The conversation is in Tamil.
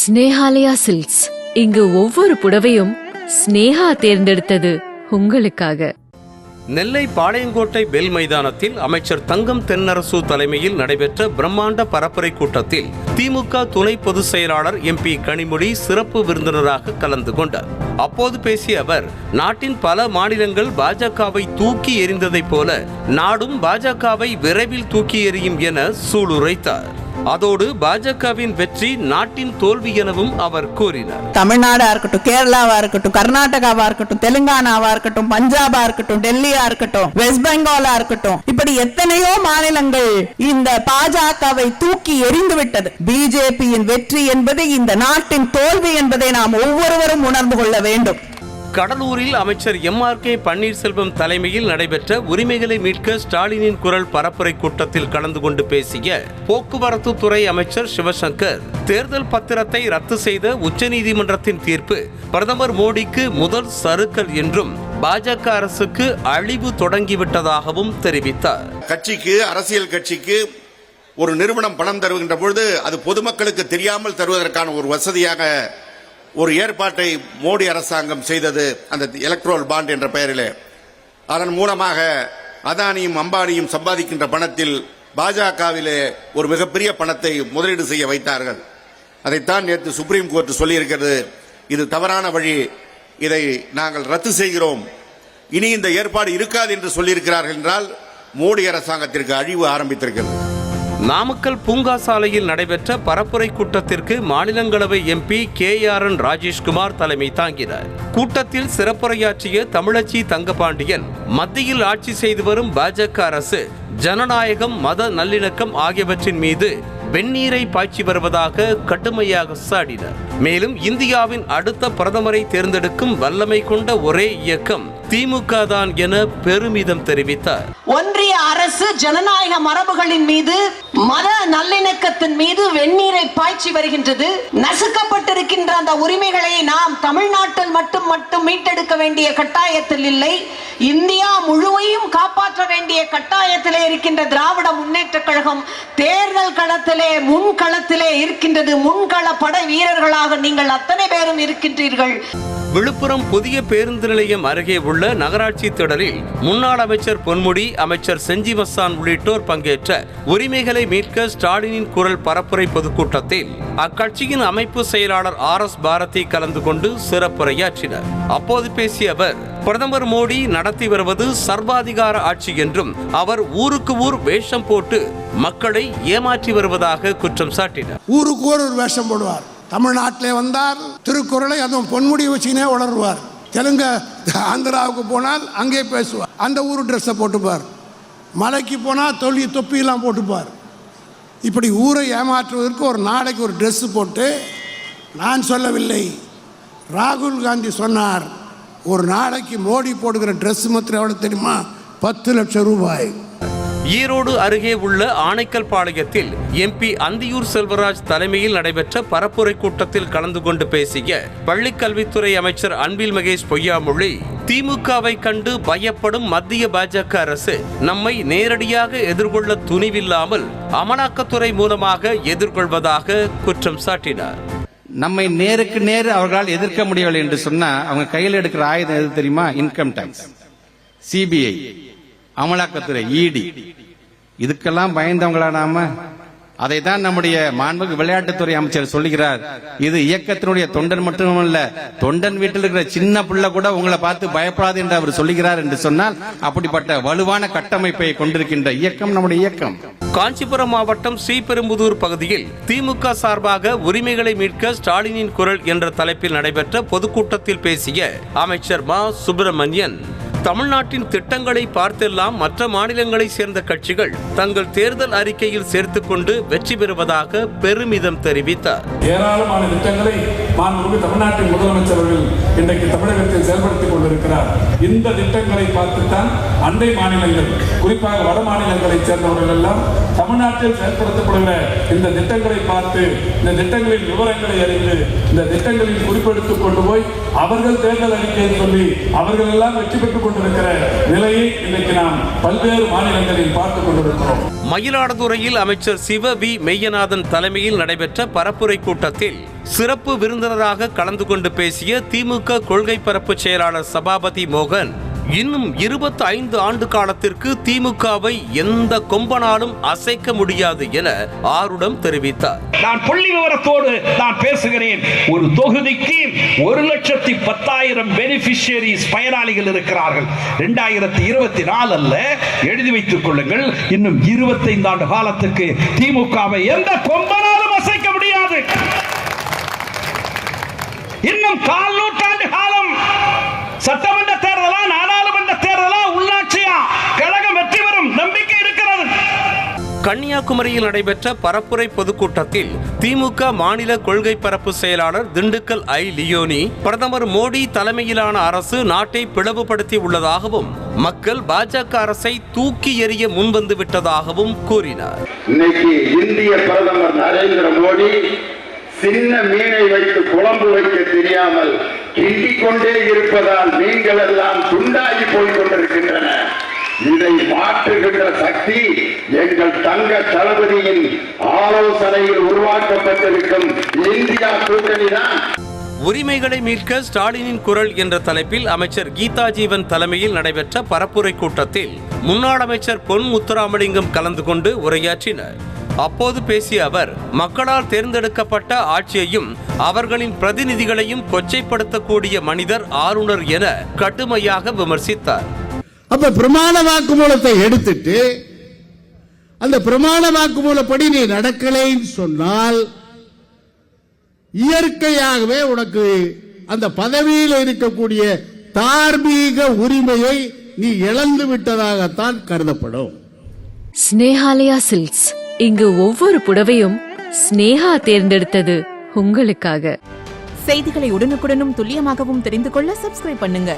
ஸ்னேஹாலயா சில்க்ஸ். இங்கு ஒவ்வொரு புடவையும் ஸ்னேஹா தேர்ந்தெடுத்தது உங்களுக்காக. நெல்லை பாளையங்கோட்டை பெல் மைதானத்தில் அமைச்சர் தங்கம் தென்னரசு தலைமையில் நடைபெற்ற பிரம்மாண்ட பரப்புரை கூட்டத்தில் திமுக துணை பொதுச் செயலாளர் MP கனிமொழி சிறப்பு விருந்தினராக கலந்து கொண்டார். அப்போது பேசிய அவர், நாட்டின் பல மாநிலங்கள் பாஜகவை தூக்கி எறிந்ததைப் போல நாடும் பாஜகவை விரைவில் தூக்கி எறியும் என சூளுரைத்தார். அதோடு பாஜகவின் வெற்றி நாட்டின் தோல்வி எனவும் அவர் கூறினார். தமிழ்நாடா இருக்கட்டும், கேரளாவா இருக்கட்டும், கர்நாடகாவா இருக்கட்டும், தெலுங்கானாவா இருக்கட்டும், பஞ்சாபா இருக்கட்டும், டெல்லியா இருக்கட்டும், வெஸ்ட் பெங்காலா இருக்கட்டும், இப்படி எத்தனையோ மாநிலங்கள் இந்த பாஜகவை தூக்கி எறிந்து விட்டது. பிஜேபியின் வெற்றி என்பது இந்த நாட்டின் தோல்வி என்பதை நாம் ஒவ்வொருவரும் உணர்ந்து கொள்ள வேண்டும். கடலூரில் அமைச்சர் MRK பன்னீர்செல்வம் தலைமையில் நடைபெற்ற உரிமைகளை மீட்க ஸ்டாலினின் குரல் பரப்புரை கூட்டத்தில் கலந்து கொண்டு பேசிய போக்குவரத்து துறை அமைச்சர் சிவசங்கர், தேர்தல் பத்திரத்தை ரத்து செய்த உச்சநீதிமன்றத்தின் தீர்ப்பு பிரதமர் மோடிக்கு முதல் சறுக்கல் என்றும் பாஜக அரசுக்கு அழிவு தொடங்கிவிட்டதாகவும் தெரிவித்தார். அரசியல் கட்சிக்கு ஒரு நிறுவனம் பணம் தருகின்ற பொழுது அது பொதுமக்களுக்கு தெரியாமல் தருவதற்கான ஒரு வசதியாக ஒரு ஏற்பாட்டை மோடி அரசாங்கம் செய்தது, அந்த எலக்ட்ரோல் பாண்ட் என்ற பெயரிலே. அதன் மூலமாக அதானியும் அம்பானியும் சம்பாதிக்கின்ற பணத்தில் பாஜகவிலே ஒரு மிகப்பெரிய பணத்தை முதலீடு செய்ய வைத்தார்கள். அதைத்தான் நேற்று சுப்ரீம் கோர்ட் சொல்லியிருக்கிறது, இது தவறான வழி, இதை நாங்கள் ரத்து செய்கிறோம், இனி இந்த ஏற்பாடு இருக்காது என்று சொல்லியிருக்கிறார்கள் என்றால் மோடி அரசாங்கத்திற்கு அழிவு ஆரம்பித்திருக்கிறது. நாமக்கல் பூங்கா சாலையில் நடைபெற்ற பரப்புரை கூட்டத்திற்கு மாநிலங்களவை MP KRN ராஜேஷ்குமார் தலைமை தாங்கினார். கூட்டத்தில் சிறப்புரையாற்றிய தமிழச்சி தங்கபாண்டியன், மத்தியில் ஆட்சி செய்து வரும் பாஜக அரசு ஜனநாயகம், மத நல்லிணக்கம் ஆகியவற்றின் மீது வெந்நீரை பாய்ச்சி வருவதாக கடுமையாக சாடினார். மேலும் இந்தியாவின் அடுத்த பிரதமரை தேர்ந்தெடுக்கும் வல்லமை கொண்ட ஒரே இயக்கம் திமுக தான் என பெருமிதம் தெரிவித்தார். ஒன்றிய அரசு ஜனநாயக மரபுகளின் மீது, மத நல்லிணக்கத்தின் மீது வெந்நீரை பாய்ச்சி வருகின்றது. நசுக்கப்பட்டிருக்கின்ற அந்த உரிமைகளை நாம் தமிழ்நாட்டில் மட்டும் மீட்டெடுக்க வேண்டிய கட்டாயத்தில் இல்லை, இந்தியா முழுமையும் காப்பாற்ற வேண்டிய கட்டாயத்திலே இருக்கின்ற திராவிட முன்னேற்ற கழகம் தேர்தல் களத்திலே முன்களத்திலே இருக்கின்றது. முன்கள படை வீரர்களாக நீங்கள் அத்தனை பேரும் இருக்கின்றீர்கள். விழுப்புரம் புதிய பேருந்து நிலையம் அருகே உள்ள நகராட்சி திடலில் முன்னாள் அமைச்சர் பொன்முடி, அமைச்சர் செஞ்சி மஸ்தான் உள்ளிட்டோர் பங்கேற்ற உரிமைகளை மீட்க ஸ்டாலினின் குரல் பரப்புரை பொதுக்கூட்டத்தில் அக்கட்சியின் அமைப்பு செயலாளர் RS பாரதி கலந்து கொண்டு சிறப்புரையாற்றினார். அப்போது பேசிய அவர், பிரதமர் மோடி நடத்தி வருவது சர்வாதிகார ஆட்சி என்றும் அவர் ஊருக்கு ஊர் வேஷம் போட்டு மக்களை ஏமாற்றி வருவதாக குற்றம் சாட்டினார். ஊருக்கு ஒரு வேஷம் போடுவார். தமிழ்நாட்டிலே வந்தால் திருக்குறளை அதுவும் பொன்முடி வச்சுனே உளருவார். தெலுங்கு ஆந்திராவுக்கு போனால் அங்கே பேசுவார், அந்த ஊர் ட்ரெஸ்ஸை போட்டுப்பார். மலைக்கு போனால் தொப்பியெல்லாம் போட்டுப்பார். இப்படி ஊரை ஏமாற்றுவதற்கு ஒரு நாளைக்கு ஒரு ட்ரெஸ்ஸு போட்டு, நான் சொல்லவில்லை, ராகுல் காந்தி சொன்னார், ஒரு நாளைக்கு மோடி போடுகிற ட்ரெஸ் மாத்திரம் எவ்வளோ தெரியுமா? 10 லட்சம் ரூபாய். ஈரோடு அருகே உள்ள ஆனைக்கல் பாளையத்தில் MP அந்தியூர் செல்வராஜ் தலைமையில் நடைபெற்ற பரப்புரை கூட்டத்தில் கலந்து கொண்டு பேசிய பள்ளிக்கல்வித்துறை அமைச்சர் அன்பில் மகேஷ் பொய்யாமொழி, திமுகவை கண்டு பயப்படும் மத்திய பாஜக அரசு நம்மை நேரடியாக எதிர்கொள்ள துணிவில்லாமல் அமலாக்கத்துறை மூலமாக எதிர்கொள்வதாக குற்றம் சாட்டினார். நம்மை நேருக்கு நேர் அவர்களால் எதிர்க்க முடியவில்லை என்று சொன்னா அவங்க கையில் எடுக்கிற ஆயுதம் எது தெரியுமா? இன்கம் டாக்ஸ், CBI, அமலாக்கத்துறை, ED. இதுக்கெல்லாம் பயந்தவங்களா நாம? அதை தான் நம்முடைய மாண்புமிகு விளையாட்டுத்துறை அமைச்சர் சொல்லுகிறார், இது இயக்கத்தினுடைய தொண்டன் மட்டுமல்ல, தொண்டன் வீட்டில் இருக்கிற சின்ன பிள்ளை கூட உங்களை பார்த்து பயப்படாது என்று அவர் சொல்லுகிறார் என்று சொன்னால் அப்படிப்பட்ட வலுவான கட்டமைப்பை கொண்டிருக்கின்ற இயக்கம் நம்முடைய இயக்கம். காஞ்சிபுரம் மாவட்டம் ஸ்ரீபெரும்புதூர் பகுதியில் திமுக சார்பாக உரிமைகளை மீட்க ஸ்டாலினின் குரல் என்ற தலைப்பில் நடைபெற்ற பொதுக்கூட்டத்தில் பேசிய அமைச்சர் மா சுப்பிரமணியன், தமிழ்நாட்டின் திட்டங்களை பார்த்தெல்லாம் மற்ற மாநிலங்களை சேர்ந்த கட்சிகள் தங்கள் தேர்தல் அறிக்கையில் சேர்த்துக் கொண்டு வெற்றி பெறுவதாக பெருமிதம் தெரிவித்தார். ஏராளமான திட்டங்களை மாண்புமிகு தமிழ்நாட்டின் முதலமைச்சர் அவர்கள் இன்றைக்கு தமிழகத்தில் செயல்படுத்திக் கொண்டிருக்கிறார். இந்த திட்டங்களை பார்த்துத்தான் அண்டை மாநிலங்கள், குறிப்பாக வட மாநிலங்களைச் சேர்ந்தவர்கள் எல்லாம் தமிழ்நாட்டில் செயல்படுத்தப்படுகிற இந்த திட்டங்களை பார்த்து, இந்த திட்டங்களின் விவரங்களை அறிந்து, இந்த திட்டங்களில் குறிப்பெடுத்துக் கொண்டு போய் அவர்கள் தேர்தல் அறிக்கையை சொல்லி அவர்கள் எல்லாம் வெற்றி பெற்றுக் கொண்டிருக்கிற நிலையை இன்றைக்கு நாம் பல்வேறு மாநிலங்களில் பார்த்துக் கொண்டிருக்கிறோம். மயிலாடுதுறையில் அமைச்சர் சிவ வி மெய்யநாதன் தலைமையில் நடைபெற்ற பரப்புரை கூட்டத்தில் சிறப்பு விருந்தினராக கலந்து கொண்டு பேசிய திமுக கொள்கை பரப்பு செயலாளர் சபாபதி மோகன், இன்னும் 25 ஆண்டு காலத்திற்கு திமுகவை எந்த கொம்பனாலும் அசைக்க முடியாது என ஆருடம் தெரிவித்தார். நான் புள்ளி விவரத்தோடு நான் பேசுகிறேன். ஒரு தொகுதிக்கு 1,10,000 பெனிஃபிஷியரிஸ் பயனாளிகள் இருக்கிறார்கள். 2024 அல்ல, எழுதி வைத்துக் கொள்ளுங்கள். இன்னும் 25 ஆண்டு காலத்துக்கு திமுகவை எந்த கொம்பனாலும் அசைக்க முடியாது. இன்னும் 1/4 நூற்றாண்டு காலம் சட்டமன்ற தேர்தலா, நாடாளுமன்ற தேர்தலா, உள்ளாட்சியா, கழகம் வெற்றி பெறும் நம்பிக்கை இருக்கிறது. கன்னியாகுமரியில் நடைபெற்ற பரப்புரை பொதுக்கூட்டத்தில் திமுக மாநில கொள்கை பரப்பு செயலாளர் திண்டுக்கல் ஐ. லியோனி, பிரதமர் மோடி தலைமையிலான அரசு நாட்டை பிளவுபடுத்தி உள்ளதாகவும் மக்கள் பாஜக அரசை தூக்கி எறிய முன்வந்து விட்டதாகவும் கூறினார். இன்னைக்கு இந்திய பிரதமர் நரேந்திர மோடி சின்ன மீனை வைத்து குழம்பு வைக்க தெரியாமல் கிண்டிக் கொண்டே இருப்பதால் மீன்கள் எல்லாம் துண்டாகி போய்கொண்டிருக்கின்றன. இதை மாற்றுகின்ற சக்தி எங்கள் தங்க தளபதியின் ஆலோசனையில் உருவாக்கப்பட்டிருக்கும் இந்தியா கூட்டணி தான். உரிமைகளை மீட்க ஸ்டாலினின் குரல் என்ற தலைப்பில் அமைச்சர் கீதா ஜீவன் தலைமையில் நடைபெற்ற பரப்புரை கூட்டத்தில் முன்னாள் அமைச்சர் பொன் முத்துராமலிங்கம் கலந்து கொண்டு உரையாற்றினார். அப்போது பேசிய அவர், மக்களால் தேர்ந்தெடுக்கப்பட்ட ஆட்சியையும் அவர்களின் பிரதிநிதிகளையும் கொச்சைப்படுத்தக்கூடிய மனிதர் ஆளுநர் என கடுமையாக விமர்சித்தார். அப்ப பிரமாண வாக்குமூலத்தை எடுத்துட்டு அந்த பிரமாண வாக்குமூலப்படி நீ நடக்கலைன்னு சொன்னால் இயற்கையாகவே உனக்கு அந்த பதவியில் இருக்கக்கூடிய தார்மீக உரிமையை நீ இழந்து விட்டதாகத்தான் கருதப்படும். ஸ்னேஹாலயா சில்க்ஸ், இங்கு ஒவ்வொரு புடவையும் ஸ்னேகா தேர்ந்தெடுத்தது உங்களுக்காக. செய்திகளை உடனுக்குடனும் துல்லியமாகவும் தெரிந்து கொள்ள சப்ஸ்கிரைப் பண்ணுங்க.